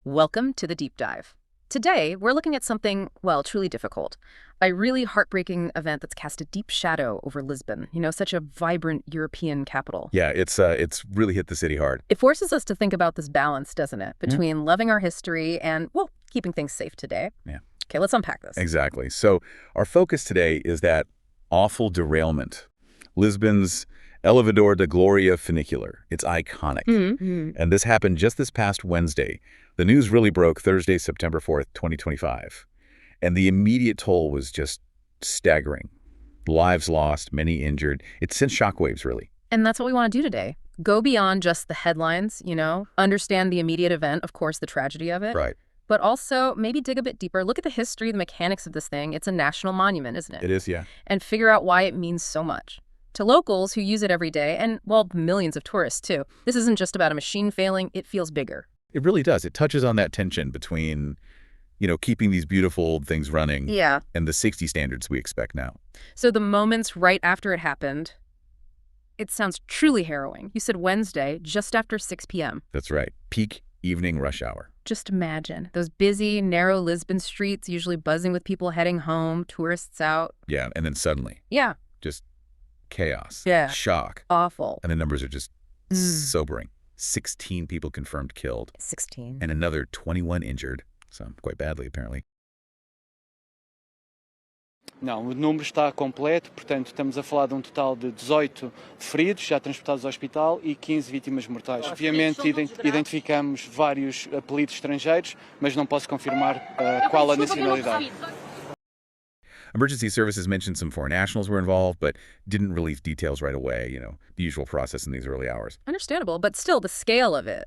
Welcome to the deep dive. Today, we're looking at something, well, truly difficult. A really heartbreaking event that's cast a deep shadow over Lisbon, such a vibrant European capital. Yeah, it's really hit the city hard. It forces us to think about this balance, doesn't it? Between loving our history and, well, keeping things safe today. Yeah. Okay, let's unpack this. Exactly. So our focus today is that awful derailment. Lisbon's Elevador de Glória Funicular. It's iconic. And this happened just this past Wednesday. The news really broke Thursday, September 4th, 2025. And the immediate toll was just staggering. Lives lost, many injured. It sent shockwaves, really. And that's what we want to do today. Go beyond just the headlines, understand the immediate event, of course, the tragedy of it. Right. But also maybe dig a bit deeper. Look at the history, the mechanics of this thing. It's a national monument, isn't it? It is, yeah. And figure out why it means so much. To locals who use it every day, and, well, millions of tourists, too. This isn't just about a machine failing. It feels bigger. It really does. It touches on that tension between, keeping these beautiful old things running and the safety standards we expect now. So the moments right after it happened, it sounds truly harrowing. You said Wednesday, just after 6 p.m. That's right. Peak evening rush hour. Just imagine those busy, narrow Lisbon streets, usually buzzing with people heading home, tourists out. Yeah, and then suddenly. Yeah. Just chaos. Yeah. Shock. Awful. And the numbers are just sobering. 16 people confirmed killed. 16. And another 21 injured, some quite badly apparently. Não, o número está completo, portanto estamos a falar de total de 18 feridos já transportados ao hospital e 15 vítimas mortais. Obviamente identificamos vários apelidos estrangeiros, mas não posso confirmar qual a nacionalidade. Emergency services mentioned some foreign nationals were involved, but didn't release details right away, the usual process in these early hours. Understandable, but still the scale of it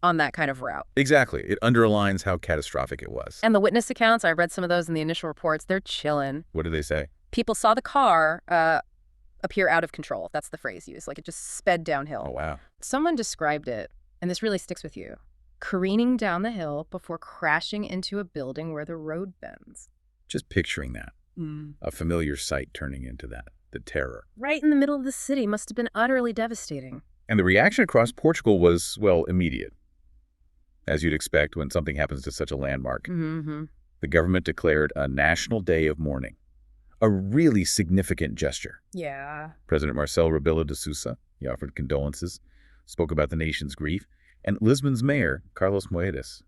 on that kind of route. Exactly. It underlines how catastrophic it was. And the witness accounts, I read some of those in the initial reports, they're chilling. What did they say? People saw the car appear out of control. That's the phrase used. Like it just sped downhill. Oh, wow. Someone described it, and this really sticks with you, careening down the hill before crashing into a building where the road bends. Just picturing that. A familiar sight turning into that. The terror. Right in the middle of the city. Must have been utterly devastating. And the reaction across Portugal was, well, immediate. As you'd expect when something happens to such a landmark. The government declared a national day of mourning. A really significant gesture. Yeah. President Marcelo Rebelo de Sousa, he offered condolences, spoke about the nation's grief. And Lisbon's mayor, Carlos Moedas,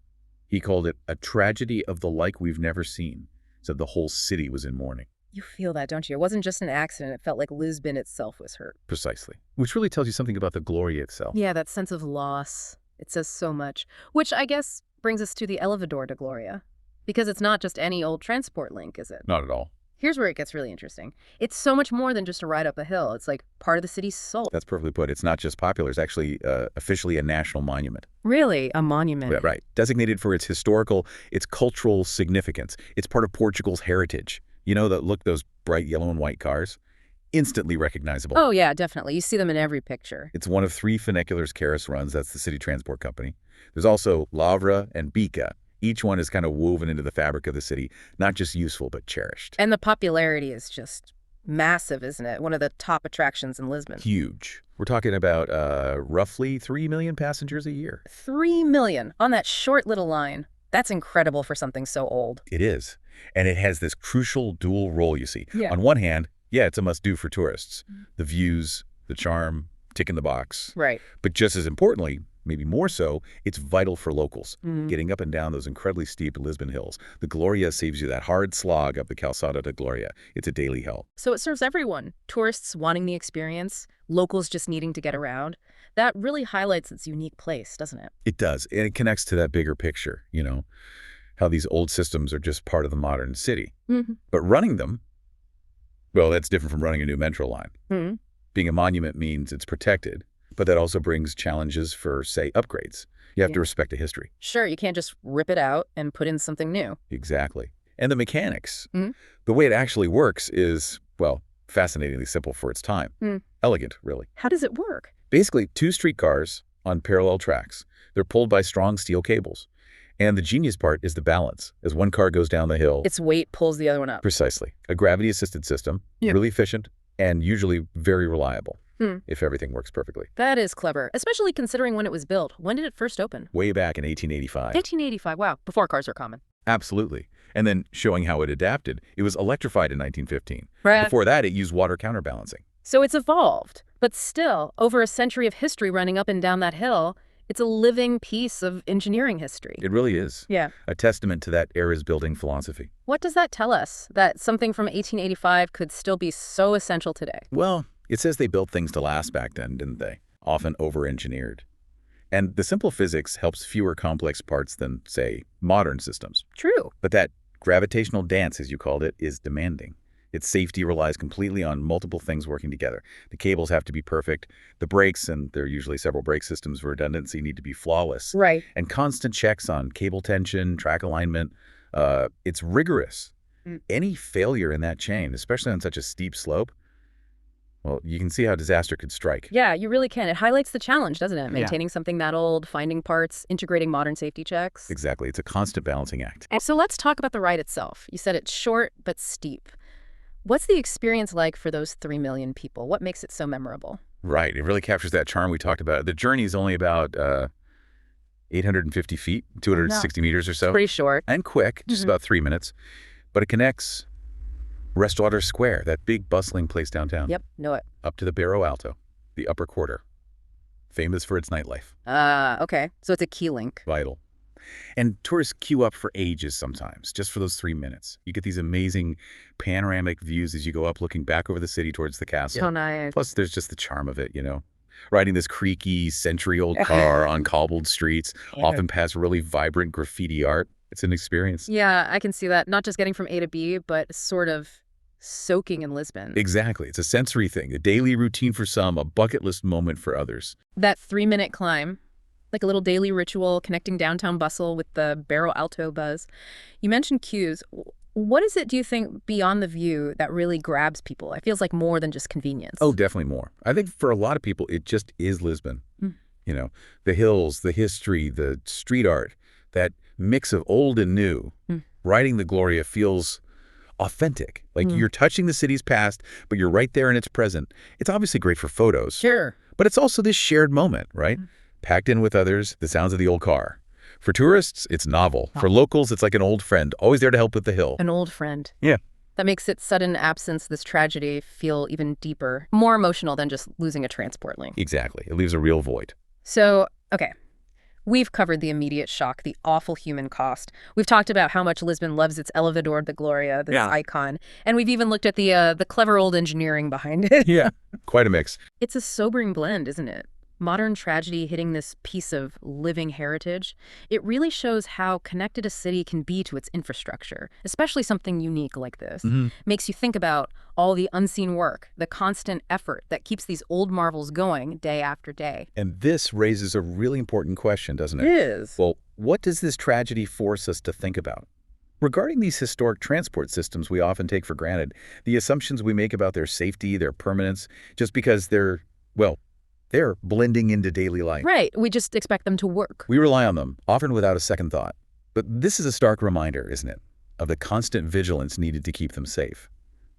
he called it a tragedy of the like we've never seen. Said the whole city was in mourning. You feel that, don't you? It wasn't just an accident. It felt like Lisbon itself was hurt. Precisely. Which really tells you something about the Gloria itself. Yeah, that sense of loss. It says so much. Which I guess brings us to the Elevador de Gloria. Because it's not just any old transport link, is it? Not at all. Here's where it gets really interesting. It's so much more than just a ride up a hill. It's like part of the city's soul. That's perfectly put. It's not just popular. It's actually officially a national monument. Really? A monument? Yeah, right. Designated for its historical, its cultural significance. It's part of Portugal's heritage. Those bright yellow and white cars? Instantly recognizable. Oh, yeah, definitely. You see them in every picture. It's one of 3 funiculars Caris runs. That's the city transport company. There's also Lavra and Bica. Each one is kind of woven into the fabric of the city, not just useful, but cherished. And the popularity is just massive, isn't it? One of the top attractions in Lisbon. Huge. We're talking about roughly 3 million passengers a year. 3 million on that short little line. That's incredible for something so old. It is. And it has this crucial dual role, you see. Yeah. On one hand, yeah, it's a must-do for tourists. The views, the charm, tick in the box. Right. But just as importantly, maybe more so, it's vital for locals. Getting up and down those incredibly steep Lisbon hills. The Gloria saves you that hard slog up the Calçada da Glória. It's a daily hell. So it serves everyone. Tourists wanting the experience, locals just needing to get around. That really highlights its unique place, doesn't it? It does. And it connects to that bigger picture, how these old systems are just part of the modern city. But running them, well, that's different from running a new metro line. Being a monument means it's protected. But that also brings challenges for, say, upgrades. You have to respect the history. Sure, you can't just rip it out and put in something new. Exactly. And the mechanics. The way it actually works is, well, fascinatingly simple for its time. Elegant, really. How does it work? Basically, 2 streetcars on parallel tracks. They're pulled by strong steel cables. And the genius part is the balance. As one car goes down the hill, its weight pulls the other one up. Precisely. A gravity-assisted system, really efficient, and usually very reliable. if everything works perfectly. That is clever, especially considering when it was built. When did it first open? Way back in 1885. 1885, wow, before cars were common. Absolutely. And then showing how it adapted, it was electrified in 1915. Right. Before that, it used water counterbalancing. So it's evolved, but still, over a century of history running up and down that hill, it's a living piece of engineering history. It really is. Yeah. A testament to that era's building philosophy. What does that tell us? That something from 1885 could still be so essential today? Well, it says they built things to last back then, didn't they? Often over-engineered. And the simple physics helps fewer complex parts than, say, modern systems. True. But that gravitational dance, as you called it, is demanding. Its safety relies completely on multiple things working together. The cables have to be perfect. The brakes, and there are usually several brake systems for redundancy, need to be flawless. Right. And constant checks on cable tension, track alignment. It's rigorous. Any failure in that chain, especially on such a steep slope, well, you can see how disaster could strike. Yeah, you really can. It highlights the challenge, doesn't it? Maintaining something that old, finding parts, integrating modern safety checks. Exactly. It's a constant balancing act. And so let's talk about the ride itself. You said it's short but steep. What's the experience like for those 3 million people? What makes it so memorable? Right. It really captures that charm we talked about. The journey is only about 850 feet, 260 meters or so. Pretty short. And quick, just about 3 minutes. But it connects Westwater Square, that big bustling place downtown. Yep, know it. Up to the Barrow Alto, the upper quarter. Famous for its nightlife. Okay. So it's a key link. Vital. And tourists queue up for ages sometimes, just for those 3 minutes. You get these amazing panoramic views as you go up, looking back over the city towards the castle. So nice. Plus, there's just the charm of it, you know? Riding this creaky, century-old car on cobbled streets, often past really vibrant graffiti art. It's an experience. Yeah, I can see that. Not just getting from A to B, but sort of soaking in Lisbon. Exactly. It's a sensory thing, a daily routine for some, a bucket list moment for others. That 3-minute climb, like a little daily ritual connecting downtown bustle with the Barrow Alto buzz. You mentioned queues. What is it, do you think, beyond the view that really grabs people? It feels like more than just convenience. Oh, definitely more. I think for a lot of people, it just is Lisbon. You know, the hills, the history, the street art, that mix of old and new. Riding the Gloria feels authentic. Like you're touching the city's past, but you're right there in its present. It's obviously great for photos. Sure. But it's also this shared moment, right? Packed in with others, the sounds of the old car. For tourists, it's novel. For locals, it's like an old friend, always there to help with the hill. An old friend. Yeah. That makes its sudden absence, this tragedy, feel even deeper, more emotional than just losing a transport link. Exactly. It leaves a real void. So, okay. We've covered the immediate shock, the awful human cost. We've talked about how much Lisbon loves its Elevador de Gloria, this icon. And we've even looked at the clever old engineering behind it. Yeah, quite a mix. It's a sobering blend, isn't it? Modern tragedy hitting this piece of living heritage. It really shows how connected a city can be to its infrastructure, especially something unique like this. Makes you think about all the unseen work, the constant effort that keeps these old marvels going day after day. And this raises a really important question, doesn't it? It is. Well, what does this tragedy force us to think about? Regarding these historic transport systems we often take for granted, the assumptions we make about their safety, their permanence, just because they're blending into daily life. Right. We just expect them to work. We rely on them, often without a second thought. But this is a stark reminder, isn't it, of the constant vigilance needed to keep them safe.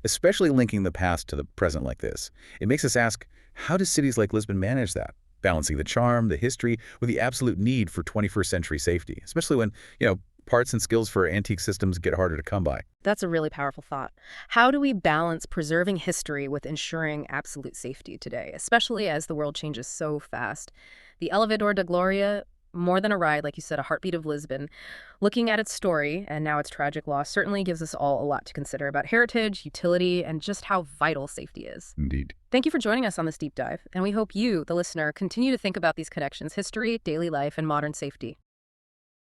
Especially linking the past to the present like this. It makes us ask, how do cities like Lisbon manage that? Balancing the charm, the history, with the absolute need for 21st century safety, especially when, parts and skills for antique systems get harder to come by. That's a really powerful thought. How do we balance preserving history with ensuring absolute safety today, especially as the world changes so fast? The Elevador de Gloria, more than a ride, like you said, a heartbeat of Lisbon. Looking at its story and now its tragic loss certainly gives us all a lot to consider about heritage, utility, and just how vital safety is. Indeed. Thank you for joining us on this deep dive, and we hope you, the listener, continue to think about these connections, history, daily life, and modern safety.